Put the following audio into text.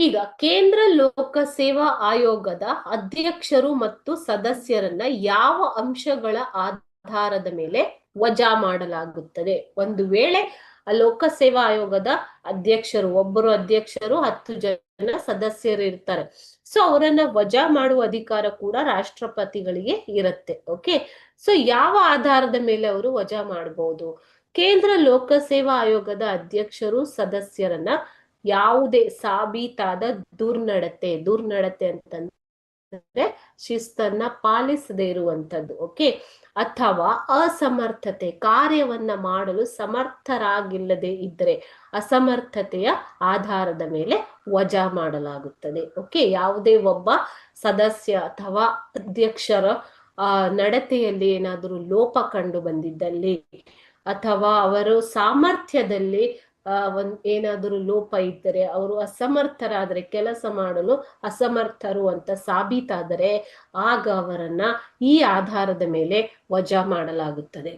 ಈಗ ಕೇಂದ್ರ ಲೋಕಸೇವಾ ಆಯೋಗದ ಅಧ್ಯಕ್ಷರು ಮತ್ತು ಸದಸ್ಯರನ್ನ ಯಾವ ಅಂಶಗಳ ಆಧಾರದ ಮೇಲೆ ವಜಾ ಮಾಡಲಾಗುತ್ತದೆ? ಒಂದು ವೇಳೆ ಲೋಕಸೇವಾ ಆಯೋಗದ ಅಧ್ಯಕ್ಷರು, ಒಬ್ಬರು ಅಧ್ಯಕ್ಷರು 10 ಜನ ಸದಸ್ಯರು ಇರ್ತಾರೆ. ಸೊ ಅವರನ್ನ ವಜಾ ಮಾಡುವ ಅಧಿಕಾರ ಕೂಡ ರಾಷ್ಟ್ರಪತಿಗಳಿಗೆ ಇರುತ್ತೆ. ಓಕೆ, ಸೊ ಯಾವ ಆಧಾರದ ಮೇಲೆ ಅವರು ವಜಾ ಮಾಡಬಹುದು? ಕೇಂದ್ರ ಲೋಕಸೇವಾ ಆಯೋಗದ ಅಧ್ಯಕ್ಷರು ಸದಸ್ಯರನ್ನ ಯಾವುದೇ ಸಾಬೀತಾದ ದುರ್ನಡತೆ ಅಂತಂದ್ರೆ ಶಿಸ್ತನ್ನ ಪಾಲಿಸದೇ ಇರುವಂತದ್ದು, ಓಕೆ, ಅಥವಾ ಅಸಮರ್ಥತೆ, ಕಾರ್ಯವನ್ನ ಮಾಡಲು ಸಮರ್ಥರಾಗಿಲ್ಲದೆ ಇದ್ದರೆ ಅಸಮರ್ಥತೆಯ ಆಧಾರದ ಮೇಲೆ ವಜಾ ಮಾಡಲಾಗುತ್ತದೆ. ಓಕೆ, ಯಾವುದೇ ಒಬ್ಬ ಸದಸ್ಯ ಅಥವಾ ಅಧ್ಯಕ್ಷರ ನಡತೆಯಲ್ಲಿ ಏನಾದರೂ ಲೋಪ ಕಂಡು ಬಂದಿದ್ದಲ್ಲಿ ಅಥವಾ ಅವರು ಸಾಮರ್ಥ್ಯದಲ್ಲಿ ಏನಾದರೂ ಲೋಪ ಇದ್ದರೆ, ಅವರು ಅಸಮರ್ಥರಾದರೆ, ಕೆಲಸ ಮಾಡಲು ಅಸಮರ್ಥರು ಅಂತ ಸಾಬೀತಾದರೆ ಆಗ ಅವರನ್ನ ಈ ಆಧಾರದ ಮೇಲೆ ವಜಾ ಮಾಡಲಾಗುತ್ತದೆ.